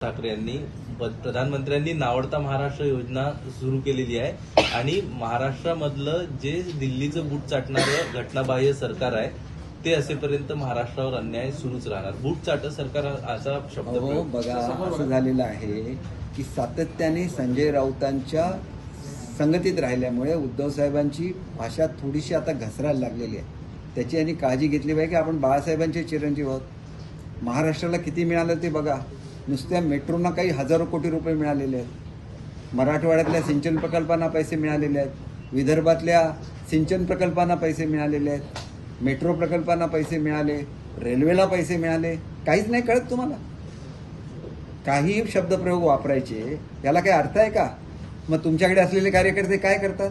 ठाकरे यांनी प्रधानमंत्र्यांनी नावडता महाराष्ट्र योजना सुरू केलेली आहे आणि महाराष्ट्रामधलं जे दिल्लीचं बूट चाटणारं घटनाबाह्य सरकार आहे ते असेपर्यंत महाराष्ट्रावर अन्याय सुरूच राहणार. बूट चाट सरकार असा शब्द बघा, असं झालेलं आहे की सातत्याने संजय राऊतांच्या संगतीत राहिल्यामुळे उद्धव साहेबांची भाषा थोडीशी आता घसरायला लागलेली आहे. त्याची यांनी काळजी घेतली पाहिजे की आपण बाळासाहेबांचे चिरंजीव आहोत. महाराष्ट्राला किती मिळालं ते बघा. नुसत्या मेट्रोना काही हजारो कोटी रुपये मिळालेले आहेत. मराठवाड्यातल्या सिंचन प्रकल्पांना पैसे मिळालेले आहेत. विदर्भातल्या सिंचन प्रकल्पांना पैसे मिळालेले आहेत. मेट्रो प्रकल्पांना पैसे मिळाले. रेल्वेला पैसे मिळाले. काहीच नाही कळत तुम्हाला. काही शब्दप्रयोग वापरायचे याला काही अर्थ आहे का? मग तुमच्याकडे असलेले कार्यकर्ते काय करतात?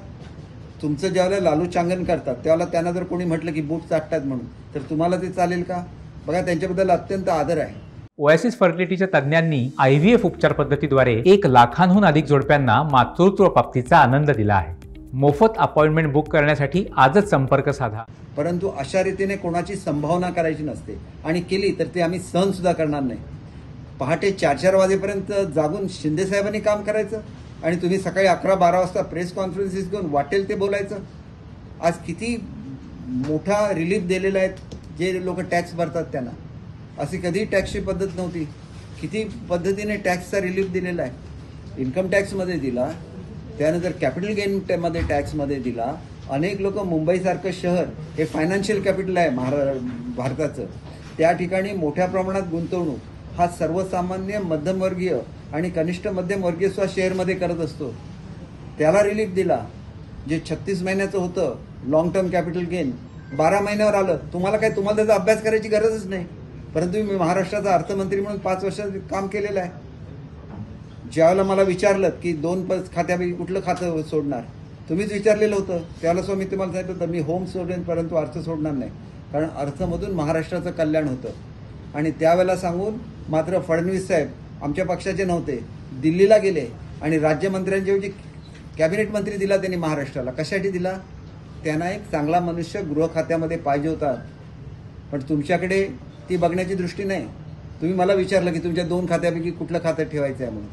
तुमचं ज्यावेळेला लालूचांगण करतात त्यावेळेला त्यांना जर कोणी म्हटलं की बूट चाटतात म्हणून तर तुम्हाला ते चालेल का? बघा, त्यांच्याबद्दल अत्यंत आदर आहे. ओएसिस फर्टिलिटीच्या तज्ज्ञांनी IVF उपचार पद्धतीद्वारे 1 लाखांहून अधिक जोडप्यांना मातृत्व प्राप्तीचा आनंद दिला आहे. मोफत अपॉइंटमेंट बुक करण्यासाठी आजच संपर्क साधा. परंतु अशा रीतीने कोणाची संभावना करायची नसते आणि केली तर ते आम्ही सहन सुद्धा करणार नाही. पहाटे 4-4 वाजेपर्यंत जागून शिंदे साहेबांनी काम करायचं आणि तुम्ही सकाळी 11-12 वाजता प्रेस कॉन्फरन्सेस घेऊन वाटेल ते बोलायचं. आज किती मोठा रिलीफ दिलेला आहे जे लोक टॅक्स भरतात त्यांना. अशी कधी टॅक्सची पद्धत नव्हती. किती पद्धतीने टॅक्सचा रिलीफ दिलेला आहे. इन्कम टॅक्समध्ये दिला, त्यानंतर कॅपिटल गेनमध्ये टॅक्समध्ये दिला. अनेक लोक, मुंबईसारखं शहर हे फायनान्शियल कॅपिटल आहे भारताचं, त्या ठिकाणी मोठ्या प्रमाणात गुंतवणूक हा सर्वसामान्य मध्यमवर्गीय आणि कनिष्ठ मध्यमवर्गीय सुद्धा शेअरमध्ये करत असतो. त्याला रिलीफ दिला. जे 36 महिन्याचं होतं लॉंग टर्म कॅपिटल गेन 12 महिन्यावर आलं. तुम्हाला त्याचा अभ्यास करायची गरजच नाही. परंतु मी महाराष्ट्राचा अर्थमंत्री म्हणून 5 वर्षात काम केलेलं आहे. ज्यावेळेला मला विचारलं की 2 खात्यापैकी कुठलं खातं सोडणार, तुम्हीच विचारलेलं होतं. त्यावेळेला मी तुम्हाला सांगितलं होतं मी होम सोडेन परंतु अर्थ सोडणार नाही. कारण अर्थमधून महाराष्ट्राचं कल्याण होतं. आणि त्यावेळेला सांगून मात्र फडणवीस साहेब आमच्या पक्षाचे नव्हते, दिल्लीला गेले आणि राज्यमंत्र्यांच्याऐवजी कॅबिनेट मंत्री दिला त्यांनी महाराष्ट्राला. कशासाठी दिला? त्यांना एक चांगला मनुष्य गृह खात्यामध्ये पाहिजे होता. पण तुमच्याकडे ती बघण्याची दृष्टी नाही. तुम्ही मला विचारलं की तुमच्या 2 खात्यापैकी कुठलं खातं ठेवायचं आहे म्हणून.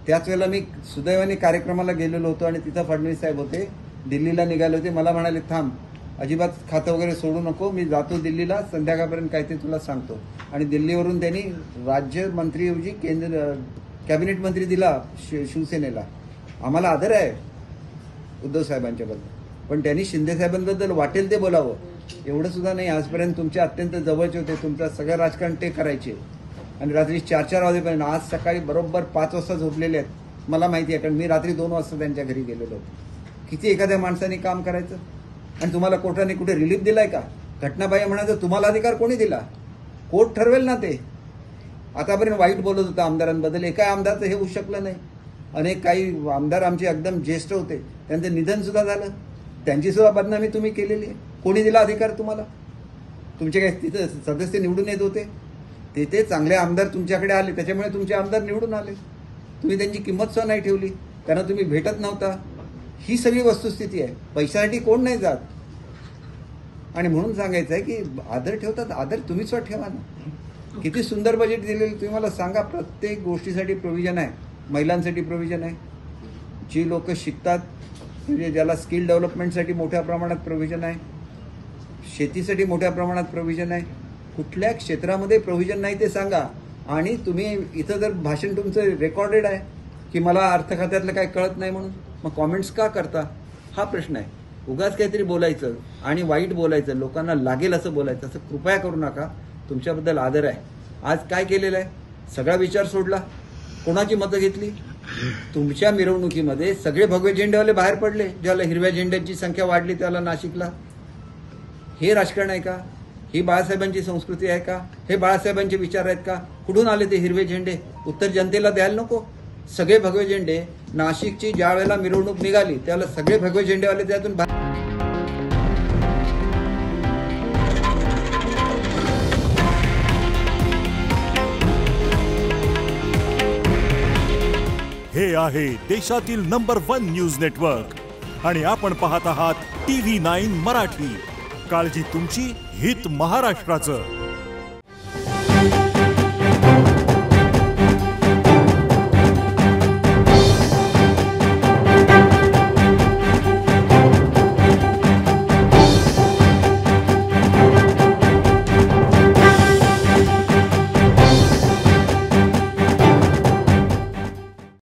त्याच वेळेला मी सुदैवाने कार्यक्रमाला गेलेलो होतो आणि तिथं फडणवीस साहेब होते, दिल्लीला निघाले होते. मला म्हणाले थांब, अजिबात खातं वगैरे सोडू नको, मी जातो दिल्लीला, संध्याकाळपर्यंत काय ते तुला सांगतो. आणि दिल्लीवरून त्यांनी राज्यमंत्रीऐवजी कॅबिनेट मंत्री दिला शिवसेनेला. आम्हाला आदर आहे उद्धव साहेबांच्याबद्दल, पण त्यांनी शिंदे साहेबांबद्दल वाटेल ते बोलावं. एवढं सुद्धा नाही. आजपर्यंत तुमच्या अत्यंत जवळचे होते. तुमचं सगळं राजकारण ते करायचे आणि रात्री 4-4 वाजेपर्यंत. आज सकाळी बरोबर 5 वाजता झोपलेले आहेत. मला माहिती आहे कारण मी रात्री 2 वाजता त्यांच्या घरी गेलेलो होतो. किती एखाद्या माणसाने काम करायचं. आणि तुम्हाला कोर्टाने कुठे रिलीफ दिलाय का? घटनाबाह्य म्हणायचं तुम्हाला अधिकार कोणी दिला? कोर्ट ठरवेल ना ते. आतापर्यंत वाईट बोलत होता आमदारांबद्दल, एका आमदारचं हे होऊ शकलं नाही. अनेक काही आमदार आमचे एकदम ज्येष्ठ होते, त्यांचं निधन सुद्धा झालं. त्यांची सुद्धा बदनामी तुम्ही केलेली आहे. कोणी दिला अधिकार तुम्हाला? तुमचे काय तिथं सदस्य निवडून येत होते? ते चांगले आमदार तुमच्याकडे आले, त्याच्यामुळे तुमचे आमदार निवडून आले. तुम्ही त्यांची किंमत सुद्धा नाही ठेवली, त्यांना तुम्ही भेटत नव्हता. ही सगळी वस्तुस्थिती आहे. पैशासाठी कोण नाही जात. आणि म्हणून सांगायचं आहे की आदर ठेवतात, आदर तुम्ही स्वतः ठेवा ना. किती सुंदर बजेट दिलेलं तुम्ही मला सांगा. प्रत्येक गोष्टीसाठी प्रोव्हिजन आहे. महिलांसाठी प्रोव्हिजन आहे. जी लोक शिकतात म्हणजे ज्याला स्किल डेव्हलपमेंटसाठी मोठ्या प्रमाणात प्रोव्हिजन आहे. शेतीसाठी मोठ्या प्रमाणात प्रोव्हिजन आहे. कुठल्या क्षेत्रामध्ये प्रोव्हिजन नाही ते सांगा. आणि तुम्ही इथं जर भाषण तुमचं रेकॉर्डेड आहे की मला अर्थ खात्यातलं काय कळत नाही म्हणून, मग कॉमेंट्स का करता? हा प्रश्न आहे. उगाच काहीतरी बोलायचं आणि वाईट बोलायचं, लोकांना लागेल असं बोलायचं, असं कृपया करू नका. तुमच्याबद्दल आदर आहे. आज काय केलेलं आहे? सगळा विचार सोडला. कोणाची मतं घेतली? तुमच्या मिरवणुकीमध्ये सगळे भगवे झेंडेवाले बाहेर पडले. ज्याला हिरव्या झेंड्यांची संख्या वाढली त्याला नाशिकला. हे राजकारण आहे का? ही बाळासाहेबांची संस्कृती आहे का? हे बाळासाहेबांचे विचार आहेत का? कुठून आले ते हिरवे झेंडे? उत्तर जनतेला द्यायला नको. सगळे भगवे झेंडे नाशिकची ज्या वेळेला मिरवणूक निघाली त्यावेळेला सगळे भगवे झेंडेवाले त्यातून हे आहे देशातील नंबर 1 न्यूज नेटवर्क आणि आपण पाहत आहात TV9 मराठी. काळजी तुमची, हित महाराष्ट्राचं.